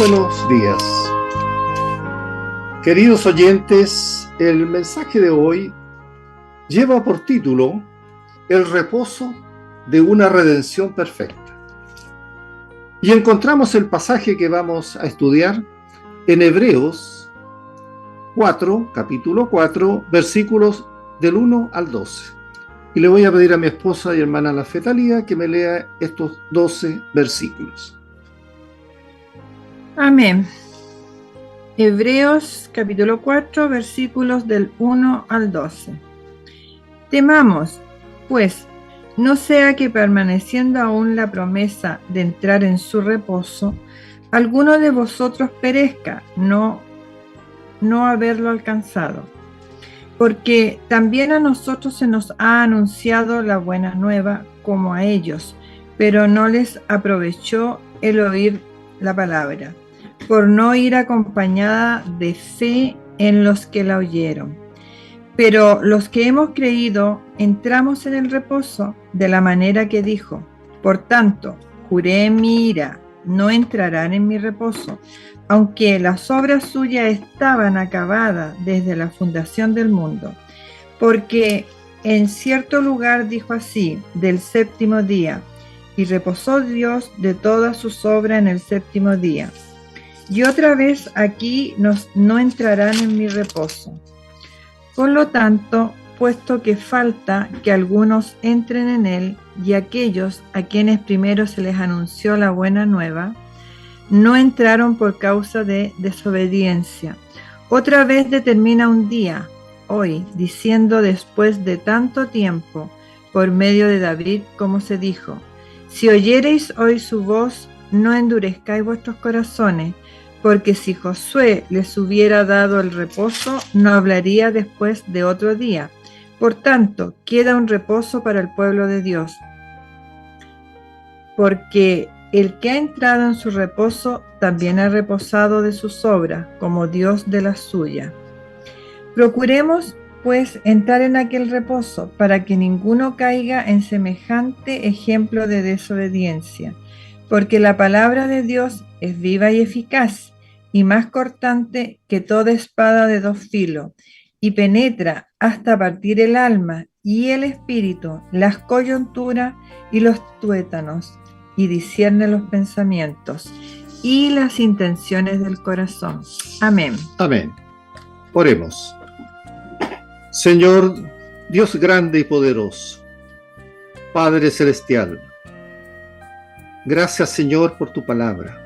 buenos días. Queridos oyentes, el mensaje de hoy lleva por título El reposo de una redención perfecta. Y encontramos el pasaje que vamos a estudiar en Hebreos 4, capítulo 4, versículos del 1 al 12. Y le voy a pedir a mi esposa y hermana la Fetalía que me lea estos 12 versículos. Amén. Hebreos capítulo 4, versículos del 1 al 12. Temamos, pues, no sea que permaneciendo aún la promesa de entrar en su reposo, alguno de vosotros perezca, no haberlo alcanzado. Porque también a nosotros se nos ha anunciado la buena nueva como a ellos, pero no les aprovechó el oír la palabra, por no ir acompañada de fe en los que la oyeron. Pero los que hemos creído entramos en el reposo de la manera que dijo: por tanto, juré en mi ira, no entrarán en mi reposo, aunque las obras suyas estaban acabadas desde la fundación del mundo. Porque en cierto lugar dijo así del séptimo día: y reposó Dios de todas sus obras en el séptimo día. Y otra vez aquí no entrarán en mi reposo. Por lo tanto, puesto que falta que algunos entren en él, y aquellos a quienes primero se les anunció la buena nueva, no entraron por causa de desobediencia. Otra vez determina un día, hoy, diciendo después de tanto tiempo, por medio de David, como se dijo: si oyereis hoy su voz, no endurezcáis vuestros corazones, porque si Josué les hubiera dado el reposo, no hablaría después de otro día. Por tanto, queda un reposo para el pueblo de Dios. Porque el que ha entrado en su reposo también ha reposado de sus obras, como Dios de la suya. Procuremos, pues, entrar en aquel reposo, para que ninguno caiga en semejante ejemplo de desobediencia. Porque la palabra de Dios es viva y eficaz, y más cortante que toda espada de dos filos, y penetra hasta partir el alma y el espíritu, las coyunturas y los tuétanos, y discierne los pensamientos y las intenciones del corazón. Amén. Amén. Oremos. Señor, Dios grande y poderoso, Padre celestial, gracias, Señor, por tu palabra.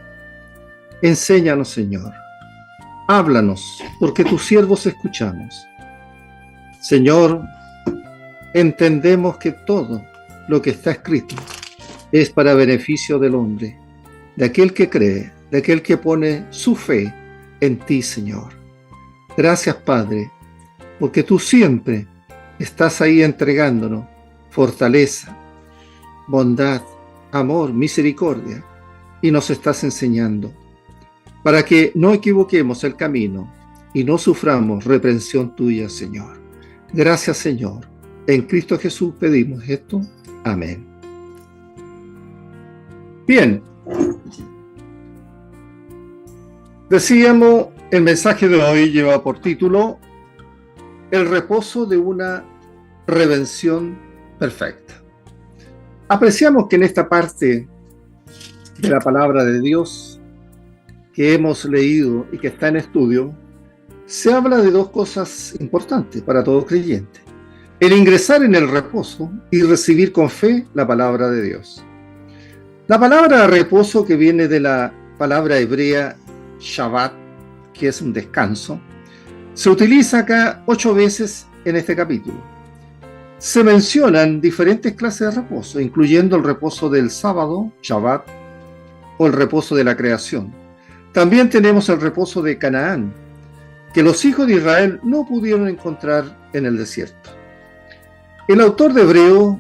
Enséñanos, Señor. Háblanos, porque tus siervos escuchamos. Señor, entendemos que todo lo que está escrito es para beneficio del hombre, de aquel que cree, de aquel que pone su fe en ti, Señor. Gracias, Padre, porque tú siempre estás ahí entregándonos fortaleza, bondad, amor, misericordia, y nos estás enseñando para que no equivoquemos el camino y no suframos reprensión tuya, Señor. Gracias, Señor. En Cristo Jesús pedimos esto. Amén. Bien. Decíamos, el mensaje de hoy lleva por título El reposo de una redención perfecta. Apreciamos que en esta parte de la palabra de Dios que hemos leído y que está en estudio, se habla de dos cosas importantes para todo creyente: el ingresar en el reposo y recibir con fe la palabra de Dios. La palabra reposo, que viene de la palabra hebrea Shabbat, que es un descanso, se utiliza acá 8 veces en este capítulo. Se mencionan diferentes clases de reposo, incluyendo el reposo del sábado, Shabbat, o el reposo de la creación. También tenemos el reposo de Canaán, que los hijos de Israel no pudieron encontrar en el desierto. El autor de Hebreo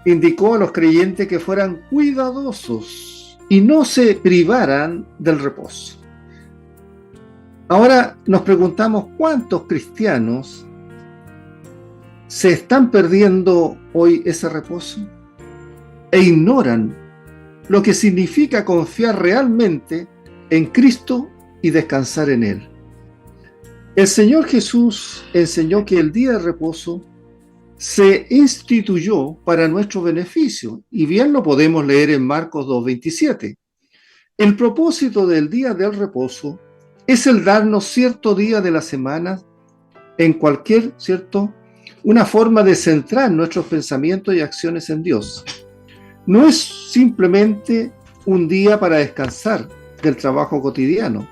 indicó a los creyentes que fueran cuidadosos y no se privaran del reposo. Ahora nos preguntamos cuántos cristianos se están perdiendo hoy ese reposo e ignoran lo que significa confiar realmente en Cristo y descansar en Él. El Señor Jesús enseñó que el día de reposo se instituyó para nuestro beneficio, y bien lo podemos leer en Marcos 2:27. El propósito del día del reposo es el darnos cierto día de la semana en cualquier, una forma de centrar nuestros pensamientos y acciones en Dios. No es simplemente un día para descansar del trabajo cotidiano,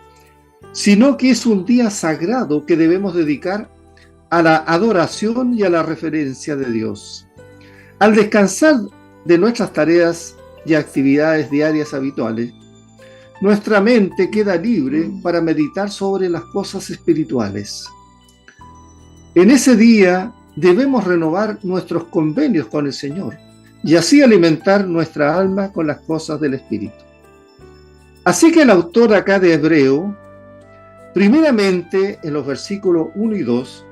sino que es un día sagrado que debemos dedicar a la adoración y a la referencia de Dios. Al descansar de nuestras tareas y actividades diarias habituales, nuestra mente queda libre para meditar sobre las cosas espirituales. En ese día debemos renovar nuestros convenios con el Señor y así alimentar nuestra alma con las cosas del Espíritu. Así que el autor acá de Hebreo, primeramente en los versículos 1 y 2,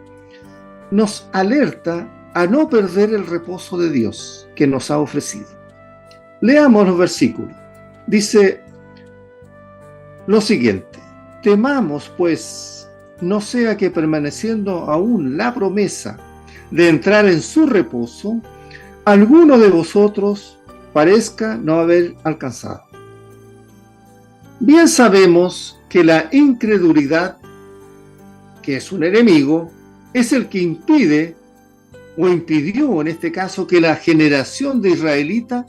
nos alerta a no perder el reposo de Dios que nos ha ofrecido. Leamos los versículos. Dice lo siguiente: temamos pues, no sea que permaneciendo aún la promesa de entrar en su reposo, alguno de vosotros parezca no haber alcanzado. Bien sabemos que la incredulidad, que es un enemigo, es el que impide o impidió en este caso que la generación de israelitas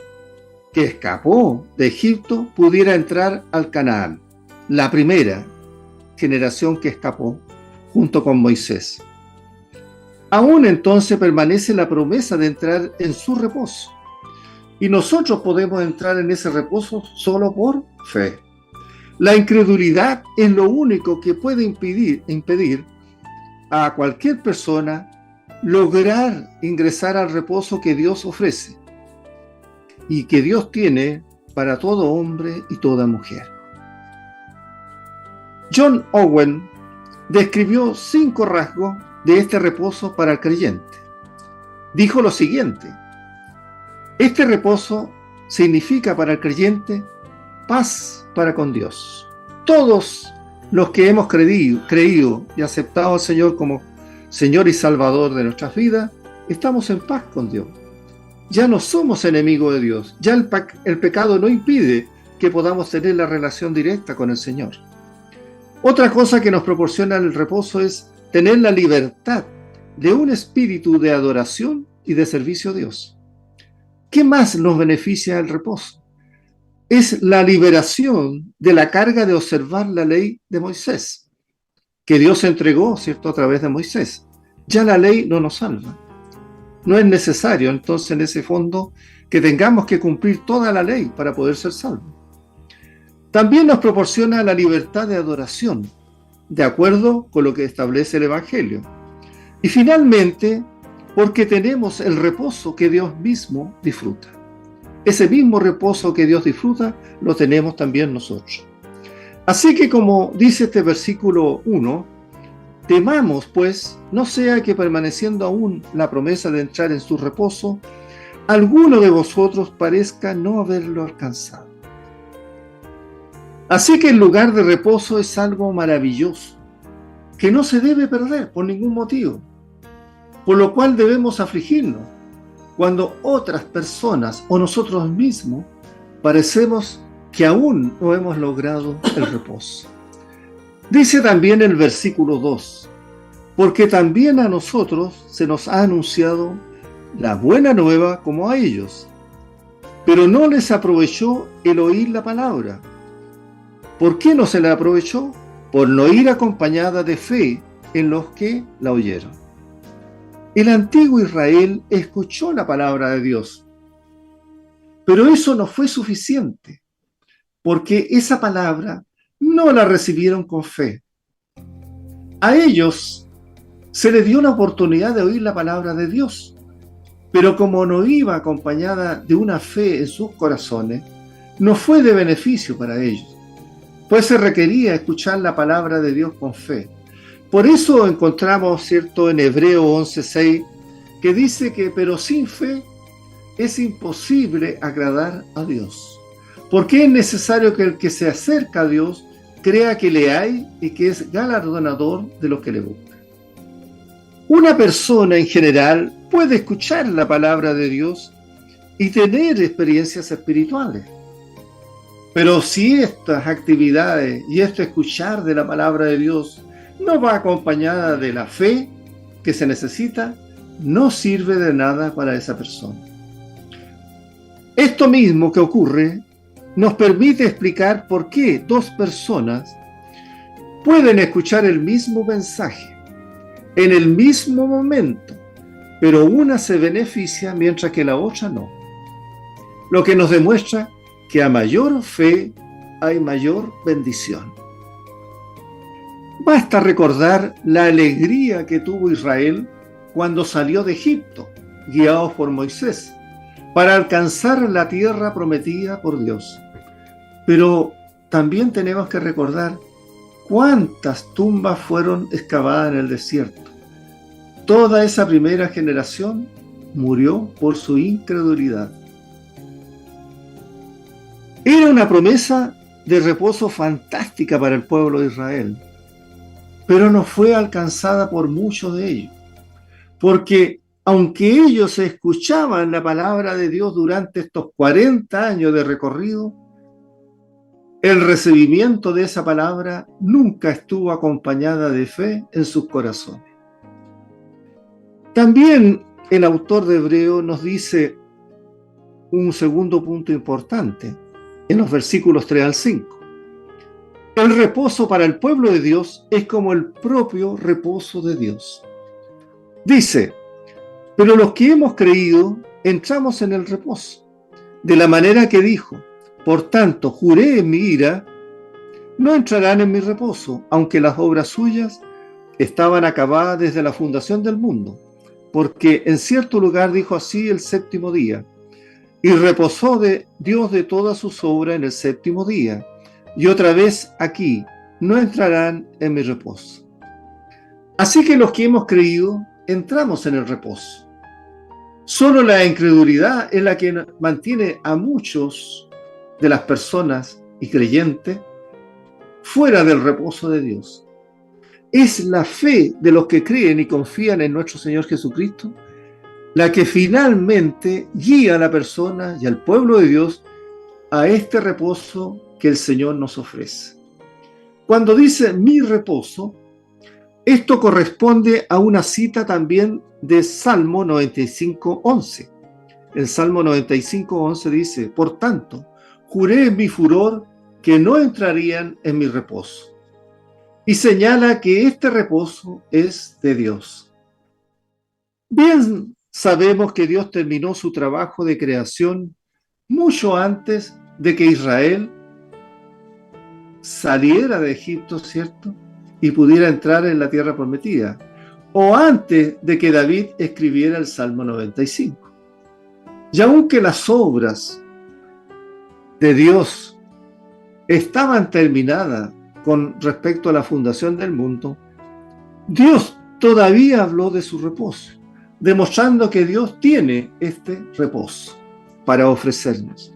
que escapó de Egipto pudiera entrar al Canaán, la primera generación que escapó junto con Moisés. Aún entonces permanece la promesa de entrar en su reposo, y nosotros podemos entrar en ese reposo solo por fe. La incredulidad es lo único que puede impedir a cualquier persona lograr ingresar al reposo que Dios ofrece y que Dios tiene para todo hombre y toda mujer. John Owen describió 5 rasgos de este reposo para el creyente. Dijo lo siguiente: este reposo significa para el creyente paz para con Dios. Todos los que hemos creído y aceptado al Señor como Señor y Salvador de nuestras vidas, estamos en paz con Dios. Ya no somos enemigos de Dios. Ya el pecado no impide que podamos tener la relación directa con el Señor. Otra cosa que nos proporciona el reposo es tener la libertad de un espíritu de adoración y de servicio a Dios. ¿Qué más nos beneficia el reposo? Es la liberación de la carga de observar la ley de Moisés, que Dios entregó, a través de Moisés. Ya la ley no nos salva. No es necesario, entonces, en ese fondo, que tengamos que cumplir toda la ley para poder ser salvos. También nos proporciona la libertad de adoración, de acuerdo con lo que establece el Evangelio. Y finalmente, porque tenemos el reposo que Dios mismo disfruta. Ese mismo reposo que Dios disfruta, lo tenemos también nosotros. Así que, como dice este versículo 1, temamos pues, no sea que permaneciendo aún la promesa de entrar en su reposo, alguno de vosotros parezca no haberlo alcanzado. Así que el lugar de reposo es algo maravilloso, que no se debe perder por ningún motivo, por lo cual debemos afligirnos cuando otras personas o nosotros mismos parecemos que aún no hemos logrado el reposo. Dice también el versículo 2, porque también a nosotros se nos ha anunciado la buena nueva como a ellos, pero no les aprovechó el oír la palabra. ¿Por qué no se la aprovechó? Por no ir acompañada de fe en los que la oyeron. El antiguo Israel escuchó la palabra de Dios, pero eso no fue suficiente, porque esa palabra no la recibieron con fe. A ellos se les dio la oportunidad de oír la palabra de Dios, pero como no iba acompañada de una fe en sus corazones, no fue de beneficio para ellos, pues se requería escuchar la palabra de Dios con fe. Por eso encontramos, en Hebreo 11:6, que dice que, pero sin fe es imposible agradar a Dios, porque es necesario que el que se acerca a Dios crea que le hay y que es galardonador de los que le buscan. Una persona en general puede escuchar la palabra de Dios y tener experiencias espirituales. Pero si estas actividades y este escuchar de la palabra de Dios no va acompañada de la fe que se necesita, no sirve de nada para esa persona. Esto mismo que ocurre nos permite explicar por qué dos personas pueden escuchar el mismo mensaje en el mismo momento, pero una se beneficia mientras que la otra no. Lo que nos demuestra que a mayor fe hay mayor bendición. Basta recordar la alegría que tuvo Israel cuando salió de Egipto, guiados por Moisés, para alcanzar la tierra prometida por Dios. Pero también tenemos que recordar cuántas tumbas fueron excavadas en el desierto. Toda esa primera generación murió por su incredulidad. Era una promesa de reposo fantástica para el pueblo de Israel, pero no fue alcanzada por muchos de ellos, porque aunque ellos escuchaban la palabra de Dios durante estos 40 años de recorrido, el recibimiento de esa palabra nunca estuvo acompañada de fe en sus corazones. También el autor de Hebreo nos dice un segundo punto importante en los versículos 3 al 5. El reposo para el pueblo de Dios es como el propio reposo de Dios. Dice, pero los que hemos creído entramos en el reposo, de la manera que dijo, por tanto juré en mi ira, no entrarán en mi reposo, aunque las obras suyas estaban acabadas desde la fundación del mundo, porque en cierto lugar dijo así el séptimo día, y reposó de Dios de todas sus obras en el séptimo día, y otra vez aquí, no entrarán en mi reposo. Así que los que hemos creído, entramos en el reposo. Solo la incredulidad es la que mantiene a muchos de las personas y creyentes fuera del reposo de Dios. Es la fe de los que creen y confían en nuestro Señor Jesucristo la que finalmente guía a la persona y al pueblo de Dios a este reposo que el Señor nos ofrece. Cuando dice mi reposo, esto corresponde a una cita también de Salmo 95:11. El Salmo 95:11 dice, por tanto, juré en mi furor que no entrarían en mi reposo. Y señala que este reposo es de Dios. Bien sabemos que Dios terminó su trabajo de creación mucho antes de que Israel saliera de Egipto, ¿cierto? Y pudiera entrar en la tierra prometida, o antes de que David escribiera el Salmo 95. Y aunque las obras de Dios estaban terminadas con respecto a la fundación del mundo, Dios todavía habló de su reposo, demostrando que Dios tiene este reposo para ofrecernos.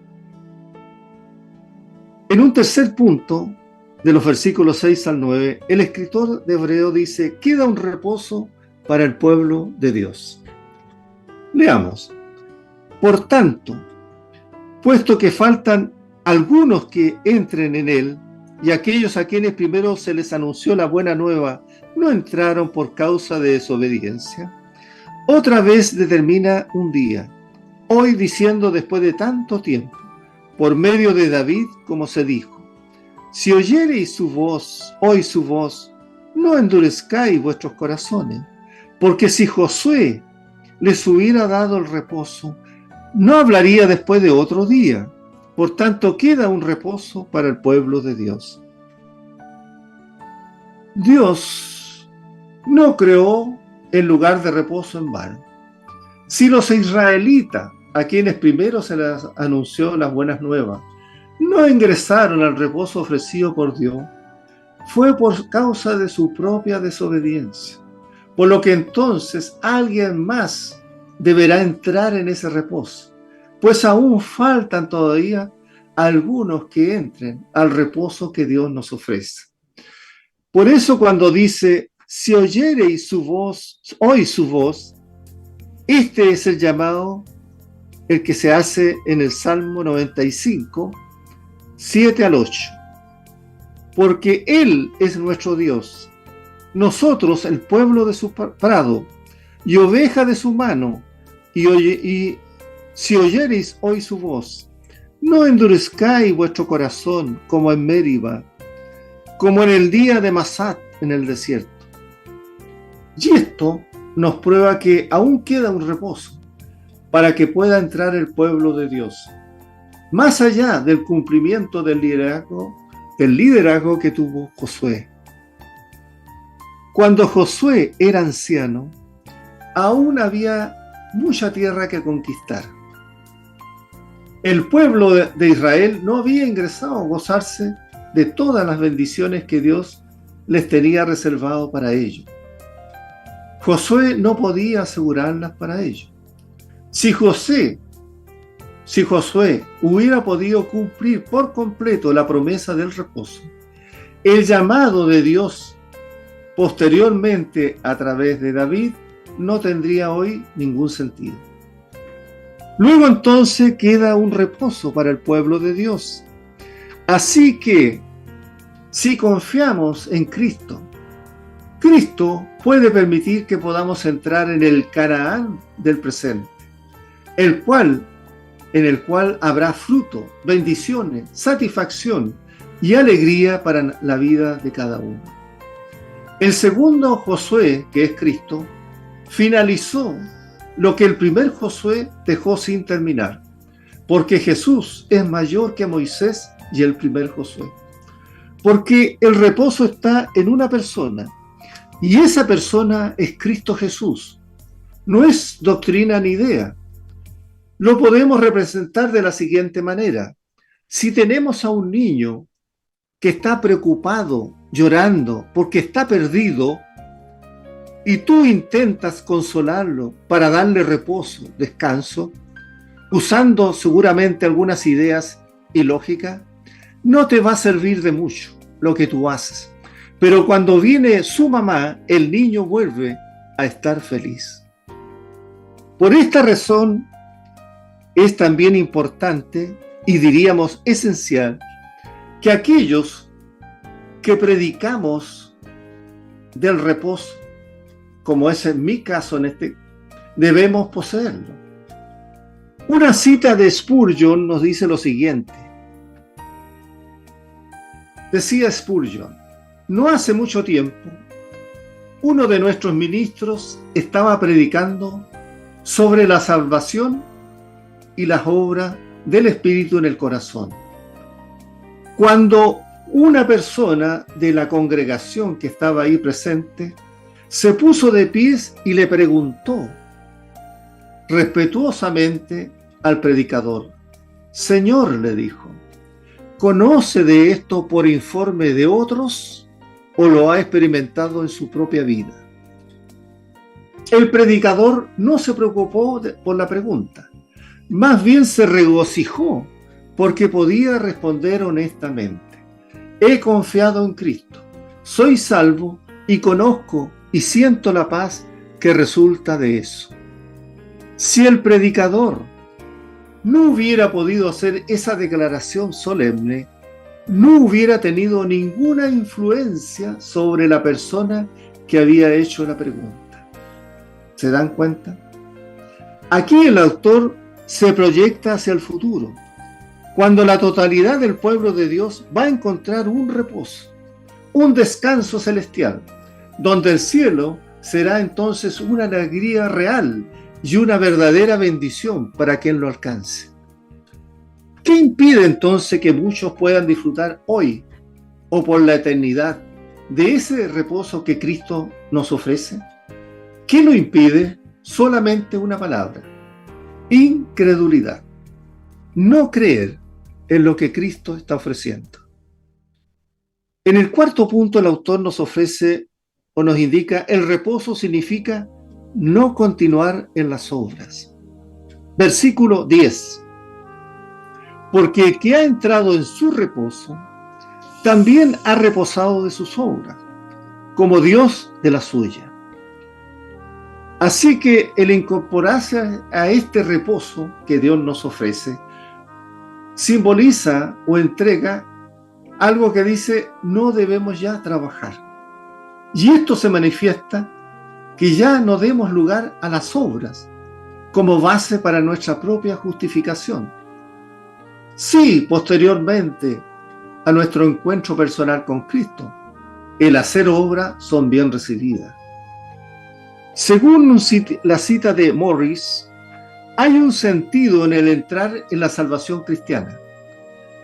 En un tercer punto, de los versículos 6 al 9, el escritor de Hebreo dice, queda un reposo para el pueblo de Dios. Leamos. Por tanto, puesto que faltan algunos que entren en él, y aquellos a quienes primero se les anunció la buena nueva no entraron por causa de desobediencia, otra vez determina un día, hoy diciendo después de tanto tiempo, por medio de David, como se dijo, si oyereis su voz, hoy su voz, no endurezcáis vuestros corazones, porque si Josué les hubiera dado el reposo, no hablaría después de otro día. Por tanto, queda un reposo para el pueblo de Dios. Dios no creó el lugar de reposo en vano. Si los israelitas, a quienes primero se les anunció las buenas nuevas, no ingresaron al reposo ofrecido por Dios, fue por causa de su propia desobediencia. Por lo que entonces alguien más deberá entrar en ese reposo, pues aún faltan todavía a algunos que entren al reposo que Dios nos ofrece. Por eso cuando dice, si oyereis su voz, oí su voz, este es el llamado, el que se hace en el Salmo 95, 7 al 8. Porque Él es nuestro Dios, nosotros el pueblo de su prado, y oveja de su mano, y si oyereis hoy su voz, no endurezcáis vuestro corazón como en Meriba, como en el día de Masat en el desierto. Y esto nos prueba que aún queda un reposo para que pueda entrar el pueblo de Dios, más allá del cumplimiento del liderazgo que tuvo Josué. Cuando Josué era anciano, aún había mucha tierra que conquistar. El pueblo de Israel no había ingresado a gozarse de todas las bendiciones que Dios les tenía reservado para ellos. Josué no podía asegurarlas para ellos. Si Josué hubiera podido cumplir por completo la promesa del reposo, el llamado de Dios posteriormente a través de David no tendría hoy ningún sentido. Luego entonces queda un reposo para el pueblo de Dios. Así que, si confiamos en Cristo, Cristo puede permitir que podamos entrar en el Canaán del presente, en el cual habrá fruto, bendiciones, satisfacción y alegría para la vida de cada uno. El segundo Josué, que es Cristo, finalizó lo que el primer Josué dejó sin terminar, porque Jesús es mayor que Moisés y el primer Josué. Porque el reposo está en una persona, y esa persona es Cristo Jesús. No es doctrina ni idea. Lo podemos representar de la siguiente manera. Si tenemos a un niño que está preocupado, llorando, porque está perdido, y tú intentas consolarlo para darle reposo, descanso, usando seguramente algunas ideas ilógicas, no te va a servir de mucho lo que tú haces. Pero cuando viene su mamá, el niño vuelve a estar feliz. Por esta razón, es también importante y diríamos esencial que aquellos que predicamos del reposo, como es en mi caso debemos poseerlo. Una cita de Spurgeon nos dice lo siguiente. Decía Spurgeon, no hace mucho tiempo, uno de nuestros ministros estaba predicando sobre la salvación y las obras del Espíritu en el corazón. Cuando una persona de la congregación que estaba ahí presente se puso de pies y le preguntó respetuosamente al predicador, Señor, le dijo, ¿conoce de esto por informe de otros o lo ha experimentado en su propia vida? El predicador no se preocupó por la pregunta, más bien se regocijó porque podía responder honestamente. He confiado en Cristo, soy salvo y conozco y siento la paz que resulta de eso. Si el predicador no hubiera podido hacer esa declaración solemne, no hubiera tenido ninguna influencia sobre la persona que había hecho la pregunta. ¿Se dan cuenta? Aquí el autor se proyecta hacia el futuro, cuando la totalidad del pueblo de Dios va a encontrar un reposo, un descanso celestial, donde el cielo será entonces una alegría real y una verdadera bendición para quien lo alcance. ¿Qué impide entonces que muchos puedan disfrutar hoy o por la eternidad de ese reposo que Cristo nos ofrece? ¿Qué lo impide? Solamente una palabra: incredulidad. No creer en lo que Cristo está ofreciendo. En el cuarto punto, el autor nos ofrece o nos indica, el reposo significa no continuar en las obras. Versículo 10. porque el que ha entrado en su reposo también ha reposado de sus obras, como Dios de la suya. Así que el incorporarse a este reposo que Dios nos ofrece simboliza o entrega algo que dice: no debemos ya trabajar. Y esto se manifiesta que ya no demos lugar a las obras como base para nuestra propia justificación. Sí, posteriormente a nuestro encuentro personal con Cristo, el hacer obra son bien recibidas. Según la cita de Morris, hay un sentido en el entrar en la salvación cristiana.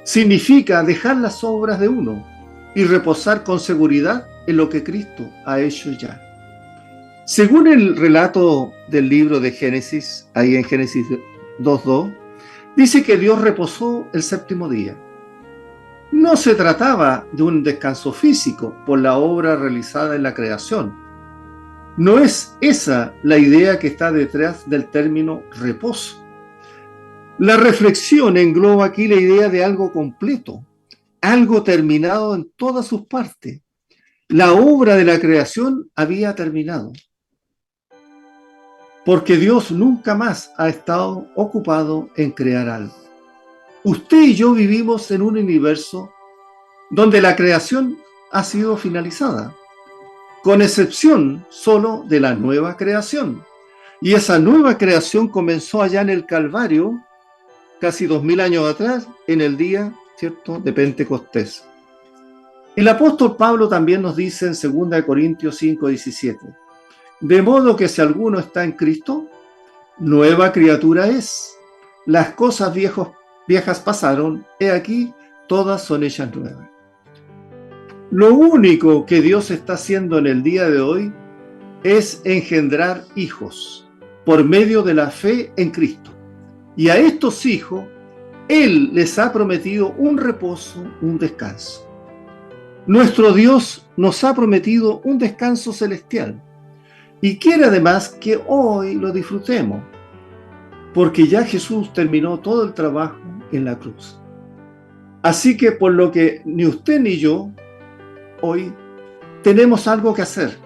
Significa dejar las obras de uno y reposar con seguridad en lo que Cristo ha hecho ya. Según el relato del libro de Génesis, ahí en Génesis 2:2, dice que Dios reposó el séptimo día. No se trataba de un descanso físico por la obra realizada en la creación. No es esa la idea que está detrás del término reposo. La reflexión engloba aquí la idea de algo completo, algo terminado en todas sus partes. La obra de la creación había terminado, porque Dios nunca más ha estado ocupado en crear algo. Usted y yo vivimos en un universo donde la creación ha sido finalizada, con excepción solo de la nueva creación. Y esa nueva creación comenzó allá en el Calvario, casi 2000 años atrás, en el día, ¿cierto?, de Pentecostés. El apóstol Pablo también nos dice en 2 Corintios 5:17, de modo que si alguno está en Cristo, nueva criatura es. Las cosas viejas pasaron, he aquí, todas son hechas nuevas. Lo único que Dios está haciendo en el día de hoy es engendrar hijos por medio de la fe en Cristo. Y a estos hijos, Él les ha prometido un reposo, un descanso. Nuestro Dios nos ha prometido un descanso celestial y quiere además que hoy lo disfrutemos, porque ya Jesús terminó todo el trabajo en la cruz. Así que por lo que ni usted ni yo hoy tenemos algo que hacer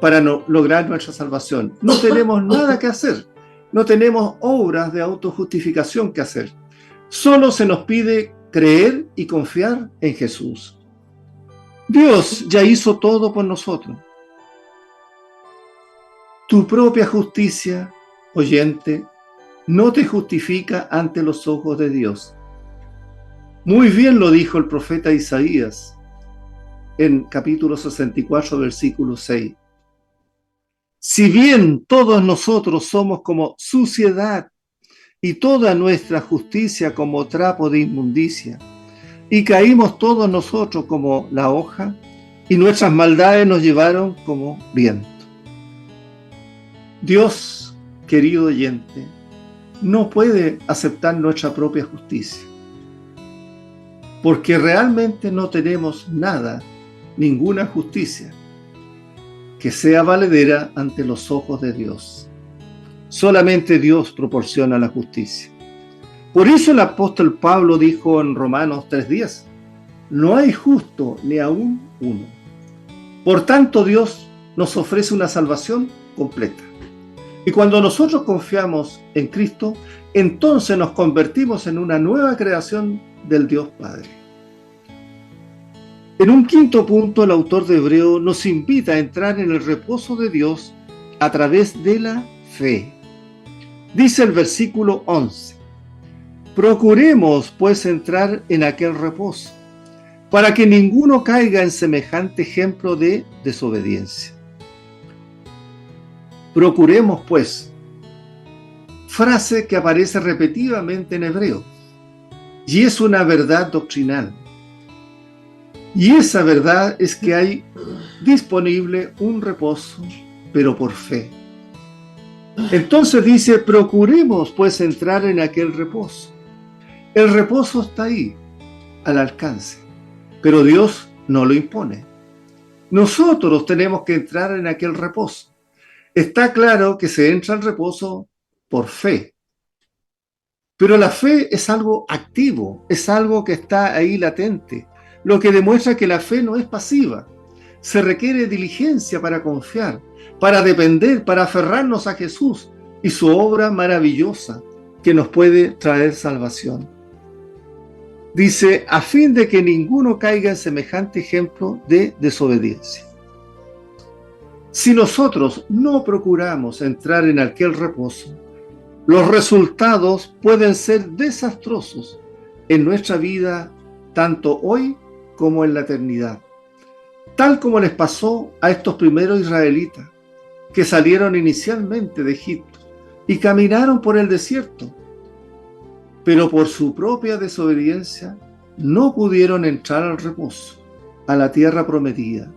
para lograr nuestra salvación. No tenemos nada que hacer. No tenemos obras de autojustificación que hacer. Solo se nos pide creer y confiar en Jesús. Dios ya hizo todo por nosotros. Tu propia justicia, oyente, no te justifica ante los ojos de Dios. Muy bien lo dijo el profeta Isaías en capítulo 64, versículo 6. Si bien todos nosotros somos como suciedad y toda nuestra justicia como trapo de inmundicia, y caímos todos nosotros como la hoja, y nuestras maldades nos llevaron como viento. Dios, querido oyente, no puede aceptar nuestra propia justicia, porque realmente no tenemos nada, ninguna justicia que sea valedera ante los ojos de Dios. Solamente Dios proporciona la justicia. Por eso el apóstol Pablo dijo en Romanos 3:10, no hay justo ni aún uno. Por tanto, Dios nos ofrece una salvación completa. Y cuando nosotros confiamos en Cristo, entonces nos convertimos en una nueva creación del Dios Padre. En un quinto punto, el autor de Hebreo nos invita a entrar en el reposo de Dios a través de la fe. Dice el versículo 11, procuremos pues entrar en aquel reposo, para que ninguno caiga en semejante ejemplo de desobediencia. Procuremos pues, frase que aparece repetidamente en hebreo, y es una verdad doctrinal. Y esa verdad es que hay disponible un reposo, pero por fe. Entonces dice, procuremos pues entrar en aquel reposo. El reposo está ahí, al alcance, pero Dios no lo impone. Nosotros tenemos que entrar en aquel reposo. Está claro que se entra al reposo por fe. Pero la fe es algo activo, es algo que está ahí latente, lo que demuestra que la fe no es pasiva. Se requiere diligencia para confiar, para depender, para aferrarnos a Jesús y su obra maravillosa que nos puede traer salvación. Dice, a fin de que ninguno caiga en semejante ejemplo de desobediencia. Si nosotros no procuramos entrar en aquel reposo, los resultados pueden ser desastrosos en nuestra vida, tanto hoy como en la eternidad. Tal como les pasó a estos primeros israelitas, que salieron inicialmente de Egipto y caminaron por el desierto, pero por su propia desobediencia no pudieron entrar al reposo, a la tierra prometida.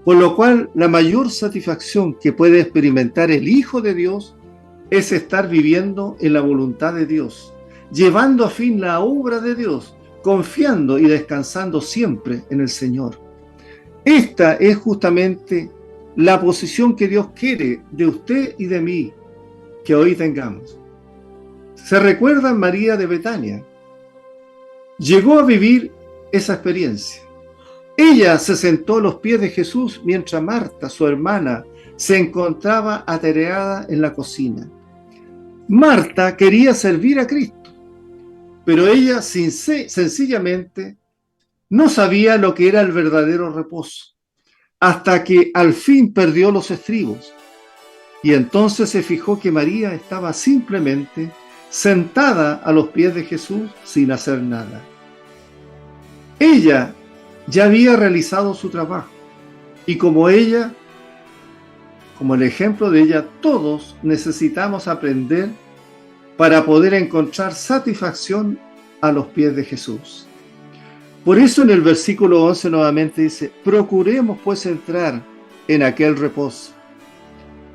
Por lo cual, la mayor satisfacción que puede experimentar el Hijo de Dios es estar viviendo en la voluntad de Dios, llevando a fin la obra de Dios, confiando y descansando siempre en el Señor. Esta es justamente la posición que Dios quiere de usted y de mí, que hoy tengamos. ¿Se recuerdan María de Betania? Llegó a vivir esa experiencia. Ella se sentó a los pies de Jesús mientras Marta, su hermana, se encontraba atareada en la cocina. Marta quería servir a Cristo, pero ella sencillamente no sabía lo que era el verdadero reposo, hasta que al fin perdió los estribos. Y entonces se fijó que María estaba simplemente sentada a los pies de Jesús sin hacer nada. Ella ya había realizado su trabajo, y como ella, como el ejemplo de ella, todos necesitamos aprender para poder encontrar satisfacción a los pies de Jesús. Por eso en el versículo 11 nuevamente dice, procuremos pues entrar en aquel reposo.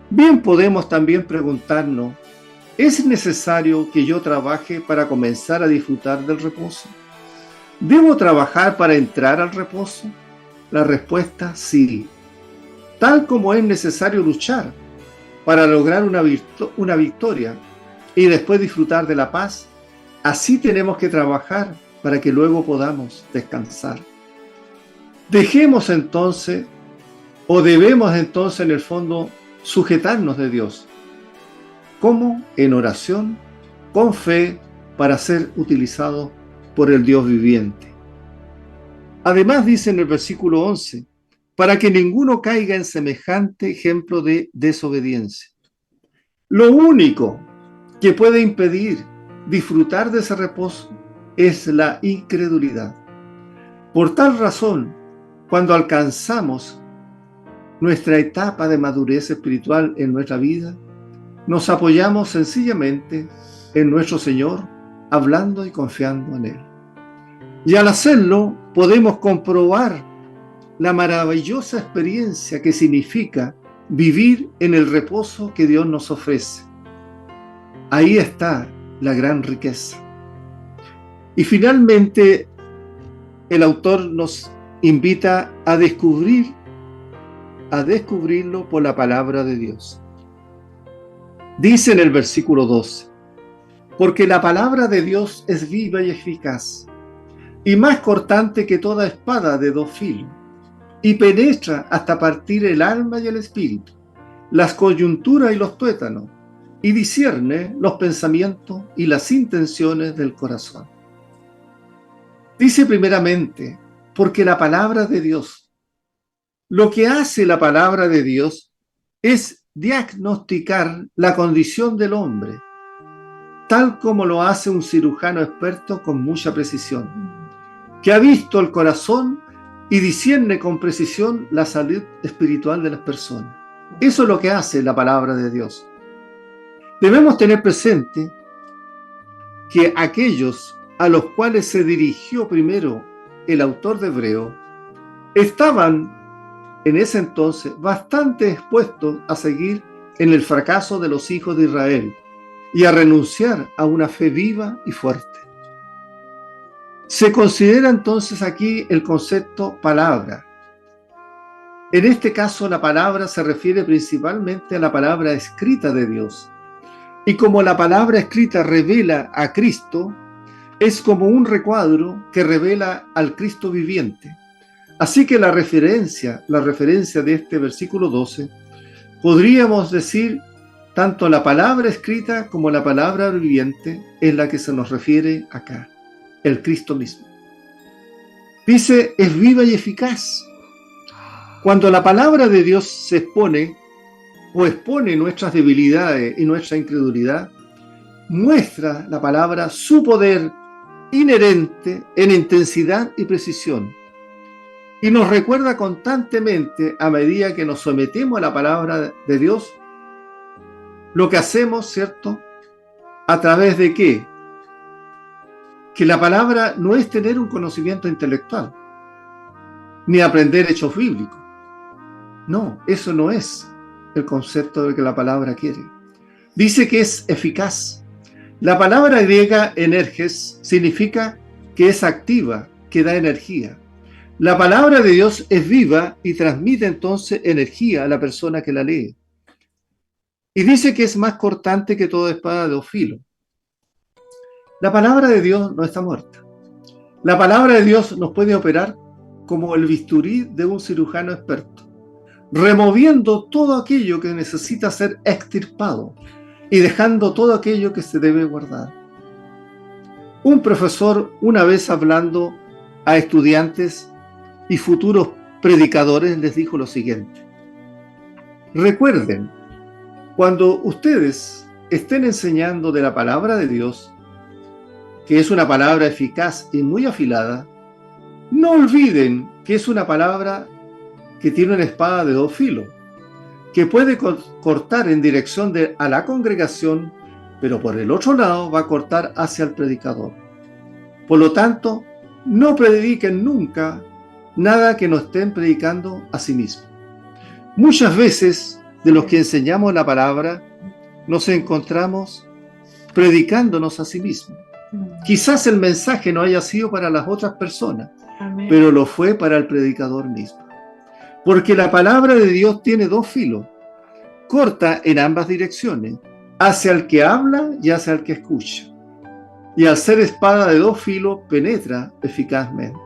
Bien podemos también preguntarnos, ¿es necesario que yo trabaje para comenzar a disfrutar del reposo? ¿Debo trabajar para entrar al reposo? La respuesta, sí. Tal como es necesario luchar para lograr una victoria y después disfrutar de la paz, así tenemos que trabajar para que luego podamos descansar. Dejemos entonces, o debemos entonces en el fondo, sujetarnos de Dios. ¿Cómo? En oración, con fe, para ser utilizados por el Dios viviente. Además dice en el versículo 11, para que ninguno caiga en semejante ejemplo de desobediencia. Lo único que puede impedir disfrutar de ese reposo es la incredulidad. Por tal razón, cuando alcanzamos nuestra etapa de madurez espiritual en nuestra vida, nos apoyamos sencillamente en nuestro Señor, hablando y confiando en Él. Y al hacerlo, podemos comprobar la maravillosa experiencia que significa vivir en el reposo que Dios nos ofrece. Ahí está la gran riqueza. Y finalmente, el autor nos invita a descubrirlo por la palabra de Dios. Dice en el versículo 12, porque la palabra de Dios es viva y eficaz, y más cortante que toda espada de dos filos, y penetra hasta partir el alma y el espíritu, las coyunturas y los tuétanos, y discierne los pensamientos y las intenciones del corazón. Dice primeramente, porque la palabra de Dios, lo que hace la palabra de Dios es diagnosticar la condición del hombre, tal como lo hace un cirujano experto con mucha precisión, que ha visto el corazón y discierne con precisión la salud espiritual de las personas. Eso es lo que hace la palabra de Dios. Debemos tener presente que aquellos a los cuales se dirigió primero el autor de Hebreo estaban en ese entonces bastante expuestos a seguir en el fracaso de los hijos de Israel y a renunciar a una fe viva y fuerte. Se considera entonces aquí el concepto palabra. En este caso, la palabra se refiere principalmente a la palabra escrita de Dios. Y como la palabra escrita revela a Cristo, es como un recuadro que revela al Cristo viviente. Así que la referencia de este versículo 12, podríamos decir tanto la palabra escrita como la palabra viviente es la que se nos refiere acá, el Cristo mismo. Dice, es viva y eficaz. Cuando la palabra de Dios se expone o expone nuestras debilidades y nuestra incredulidad, muestra la palabra su poder inherente en intensidad y precisión. Y nos recuerda constantemente, a medida que nos sometemos a la palabra de Dios, lo que hacemos, ¿cierto? ¿A través de qué? Que la palabra no es tener un conocimiento intelectual, ni aprender hechos bíblicos. No, eso no es el concepto de que la palabra quiere. Dice que es eficaz. La palabra griega energes significa que es activa, que da energía. La palabra de Dios es viva y transmite entonces energía a la persona que la lee. Y dice que es más cortante que toda espada de dos filos. La palabra de Dios no está muerta. La palabra de Dios nos puede operar como el bisturí de un cirujano experto, removiendo todo aquello que necesita ser extirpado y dejando todo aquello que se debe guardar. Un profesor, una vez hablando a estudiantes y futuros predicadores, les dijo lo siguiente: recuerden, cuando ustedes estén enseñando de la palabra de Dios, que es una palabra eficaz y muy afilada, no olviden que es una palabra que tiene una espada de dos filos, que puede cortar en dirección a la congregación, pero por el otro lado va a cortar hacia el predicador. Por lo tanto, no prediquen nunca nada que no estén predicando a sí mismos. Muchas veces, de los que enseñamos la palabra, nos encontramos predicándonos a sí mismos. Quizás el mensaje no haya sido para las otras personas, pero lo fue para el predicador mismo. Porque la palabra de Dios tiene dos filos, corta en ambas direcciones, hacia el que habla y hacia el que escucha. Y al ser espada de dos filos, penetra eficazmente.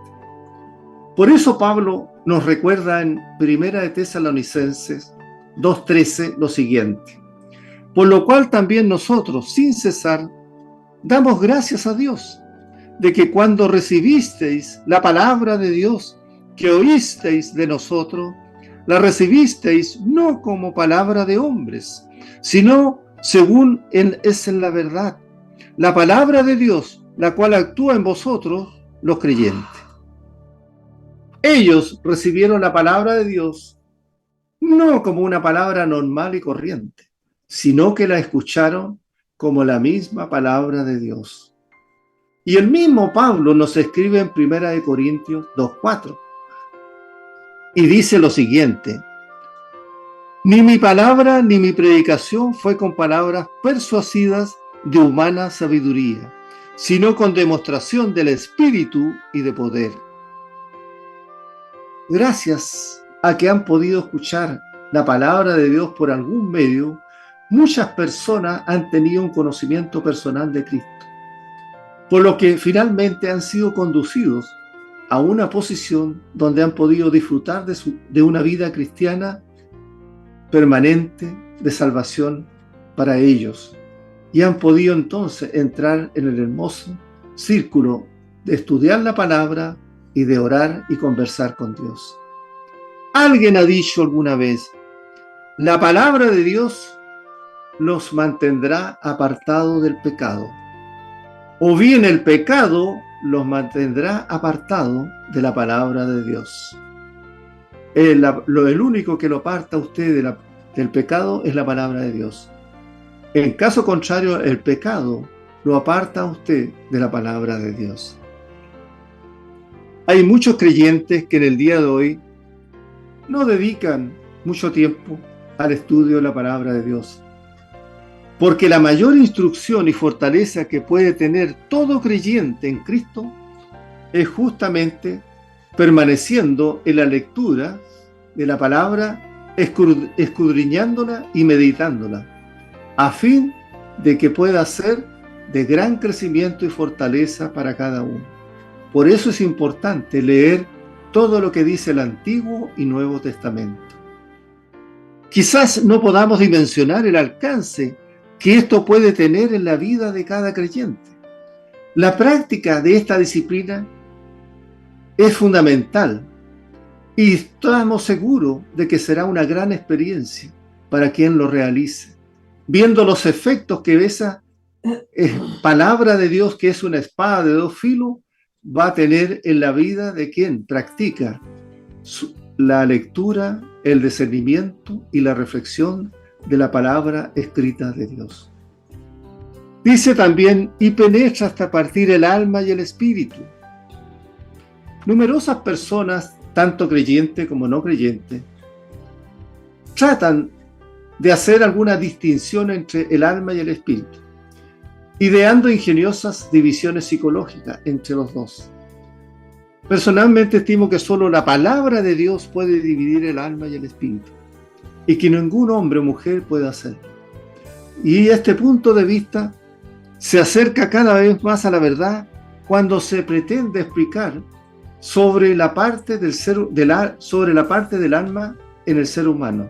Por eso Pablo nos recuerda en 1 de Tesalonicenses 2:13 lo siguiente: por lo cual también nosotros, sin cesar, damos gracias a Dios, de que cuando recibisteis la palabra de Dios que oísteis de nosotros, la recibisteis no como palabra de hombres, sino según es en la verdad, la palabra de Dios, la cual actúa en vosotros, los creyentes. Ellos recibieron la palabra de Dios no como una palabra normal y corriente, sino que la escucharon como la misma palabra de Dios. Y el mismo Pablo nos escribe en 1 Corintios 2:4 y dice lo siguiente: ni mi palabra ni mi predicación fue con palabras persuasivas de humana sabiduría, sino con demostración del Espíritu y de poder. Gracias a que han podido escuchar la palabra de Dios por algún medio, muchas personas han tenido un conocimiento personal de Cristo, por lo que finalmente han sido conducidos a una posición donde han podido disfrutar de una vida cristiana permanente de salvación para ellos, y han podido entonces entrar en el hermoso círculo de estudiar la palabra y de orar y conversar con Dios. Alguien ha dicho alguna vez: la palabra de Dios los mantendrá apartados del pecado, o bien el pecado los mantendrá apartados de la palabra de Dios. El único que lo aparta a usted del pecado es la palabra de Dios. En caso contrario, el pecado lo aparta a usted de la palabra de Dios. Hay muchos creyentes que en el día de hoy no dedican mucho tiempo al estudio de la palabra de Dios, porque la mayor instrucción y fortaleza que puede tener todo creyente en Cristo es justamente permaneciendo en la lectura de la palabra, escudriñándola y meditándola, a fin de que pueda ser de gran crecimiento y fortaleza para cada uno. Por eso es importante leer todo lo que dice el Antiguo y Nuevo Testamento. Quizás no podamos dimensionar el alcance que esto puede tener en la vida de cada creyente. La práctica de esta disciplina es fundamental y estamos seguros de que será una gran experiencia para quien lo realice, viendo los efectos que esa palabra de Dios, que es una espada de dos filos, va a tener en la vida de quien practica la lectura, el discernimiento y la reflexión de la palabra escrita de Dios. Dice también, y penetra hasta partir el alma y el espíritu. Numerosas personas, tanto creyentes como no creyentes, tratan de hacer alguna distinción entre el alma y el espíritu, ideando ingeniosas divisiones psicológicas entre los dos. Personalmente estimo que solo la palabra de Dios puede dividir el alma y el espíritu, y que ningún hombre o mujer puede hacerlo. Y este punto de vista se acerca cada vez más a la verdad cuando se pretende explicar sobre la parte sobre la parte del alma en el ser humano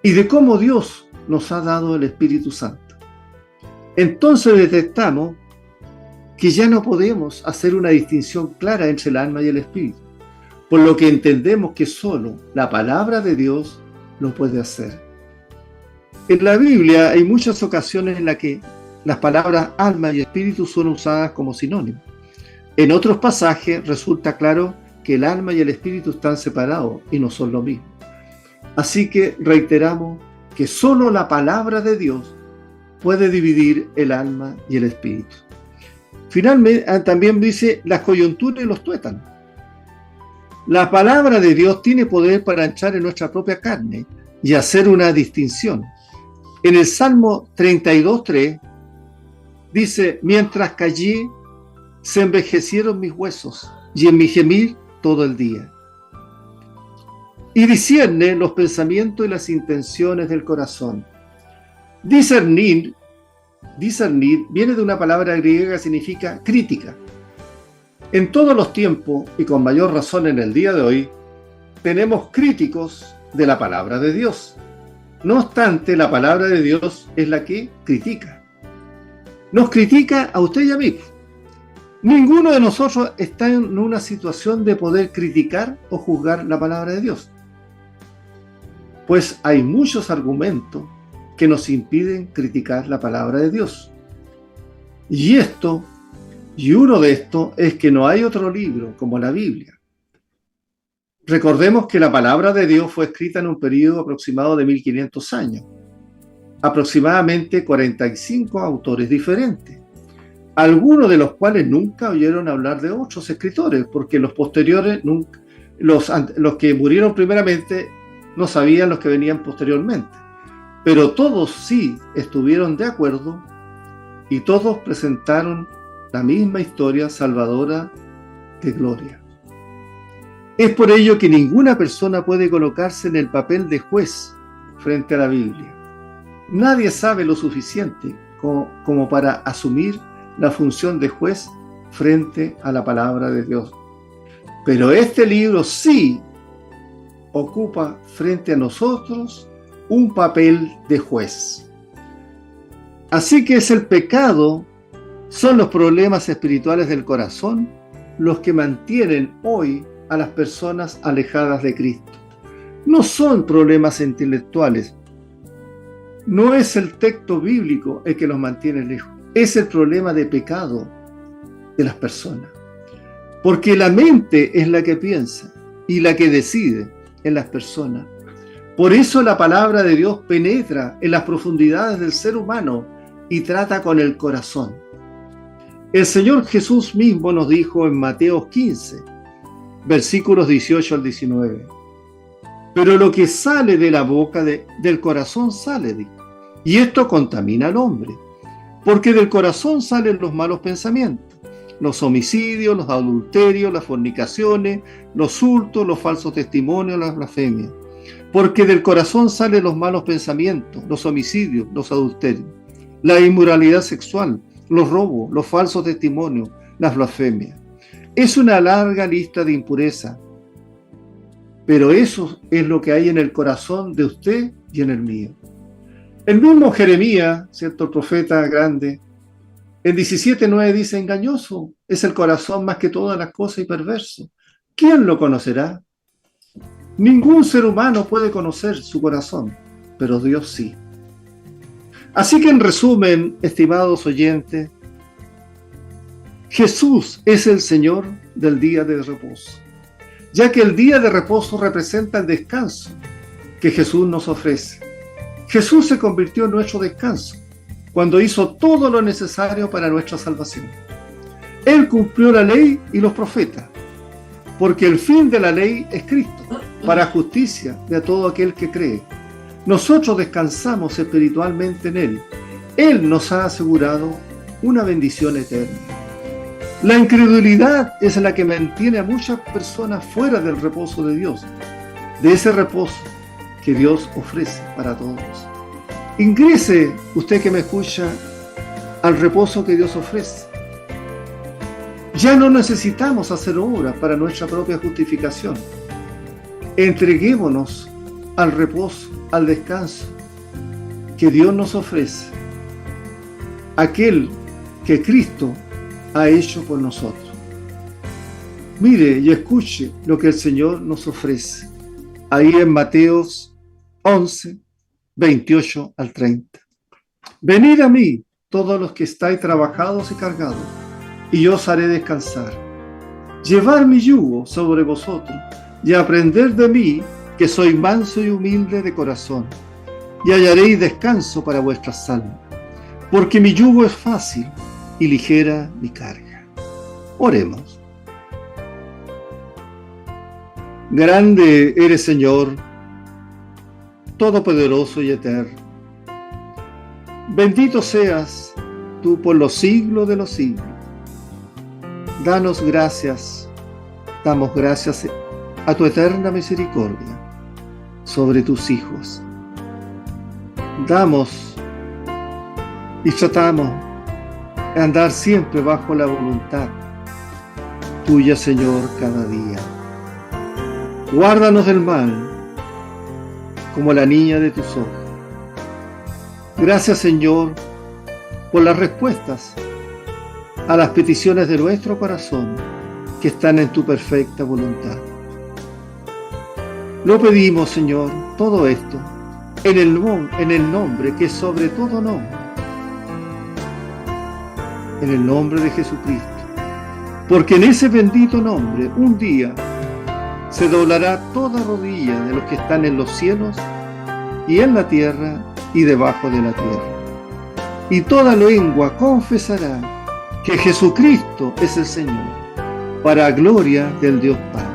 y de cómo Dios nos ha dado el Espíritu Santo. Entonces detectamos que ya no podemos hacer una distinción clara entre el alma y el espíritu, por lo que entendemos que solo la palabra de Dios lo puede hacer. En la Biblia hay muchas ocasiones en las que las palabras alma y espíritu son usadas como sinónimos. En otros pasajes resulta claro que el alma y el espíritu están separados y no son lo mismo. Así que reiteramos que solo la palabra de Dios puede dividir el alma y el espíritu. Finalmente, también dice las coyunturas y los tuétanos. La palabra de Dios tiene poder para entrar en nuestra propia carne y hacer una distinción. En el Salmo 32:3 dice, mientras callé, se envejecieron mis huesos y en mi gemir todo el día. Y discierne los pensamientos y las intenciones del corazón. Discernir viene de una palabra griega que significa crítica. En todos los tiempos, y con mayor razón en el día de hoy, tenemos críticos de la palabra de Dios. No obstante, la palabra de Dios es la que critica. Nos critica a usted y a mí. Ninguno de nosotros está en una situación de poder criticar o juzgar la palabra de Dios, pues hay muchos argumentos que nos impiden criticar la palabra de Dios. Y uno de estos es que no hay otro libro como la Biblia. Recordemos que la palabra de Dios fue escrita en un periodo aproximado de 1500 años. Aproximadamente 45 autores diferentes, algunos de los cuales nunca oyeron hablar de otros escritores, porque los posteriores, los que murieron primeramente, no sabían los que venían posteriormente. Pero todos sí estuvieron de acuerdo y todos presentaron la misma historia salvadora de gloria. Es por ello que ninguna persona puede colocarse en el papel de juez frente a la Biblia. Nadie sabe lo suficiente como para asumir la función de juez frente a la palabra de Dios. Pero este libro sí ocupa frente a nosotros un papel de juez. Así que es el pecado, son los problemas espirituales del corazón los que mantienen hoy a las personas alejadas de Cristo. No son problemas intelectuales, no es el texto bíblico el que los mantiene lejos, es el problema de pecado de las personas. Porque la mente es la que piensa y la que decide en las personas. Por eso la palabra de Dios penetra en las profundidades del ser humano y trata con el corazón. El Señor Jesús mismo nos dijo en Mateo 15, versículos 18 al 19. Pero lo que sale de la boca del corazón sale, y esto contamina al hombre, porque del corazón salen los malos pensamientos, los homicidios, los adulterios, las fornicaciones, los hurtos, los falsos testimonios, las blasfemias. Porque del corazón salen los malos pensamientos, los homicidios, los adulterios. la inmoralidad sexual, los robos, los falsos testimonios, las blasfemias. Es una larga lista de impureza, pero eso es lo que hay en el corazón de usted y en el mío. El mismo Jeremías, ¿cierto? El profeta grande, en 17:9 dice: engañoso es el corazón más que todas las cosas y perverso. ¿Quién lo conocerá? Ningún ser humano puede conocer su corazón, pero Dios sí. Así que en resumen, estimados oyentes, Jesús es el Señor del día de reposo, ya que el día de reposo representa el descanso que Jesús nos ofrece. Jesús se convirtió en nuestro descanso cuando hizo todo lo necesario para nuestra salvación. Él cumplió la ley y los profetas, porque el fin de la ley es Cristo, para justicia de todo aquel que cree. Nosotros descansamos espiritualmente en Él. Él nos ha asegurado una bendición eterna. La incredulidad es la que mantiene a muchas personas fuera del reposo de Dios, de ese reposo que Dios ofrece para todos. Ingrese, usted que me escucha, al reposo que Dios ofrece. Ya no necesitamos hacer obras para nuestra propia justificación. Entreguémonos al reposo, al descanso que Dios nos ofrece, aquel que Cristo ha hecho por nosotros. Mire y escuche lo que el Señor nos ofrece ahí en Mateos 11, 28 al 30. Venid a mí, todos los que estáis trabajados y cargados, y yo os haré descansar. Llevad mi yugo sobre vosotros y aprended de mí, que soy manso y humilde de corazón, y hallaréis descanso para vuestras almas, porque mi yugo es fácil y ligera mi carga. Oremos. Grande eres, Señor, todopoderoso y eterno. Bendito seas tú por los siglos de los siglos. Danos gracias, damos gracias a tu eterna misericordia sobre tus hijos. Damos y tratamos de andar siempre bajo la voluntad tuya, Señor, cada día. Guárdanos del mal, como la niña de tus ojos. Gracias, Señor, por las respuestas a las peticiones de nuestro corazón que están en tu perfecta voluntad. Lo pedimos, Señor, todo esto en el nombre que es sobre todo nombre, en el nombre de Jesucristo, porque en ese bendito nombre un día se doblará toda rodilla de los que están en los cielos y en la tierra y debajo de la tierra, y toda lengua confesará que Jesucristo es el Señor, para gloria del Dios Padre.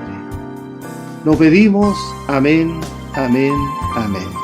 Lo pedimos, amén, amén, amén.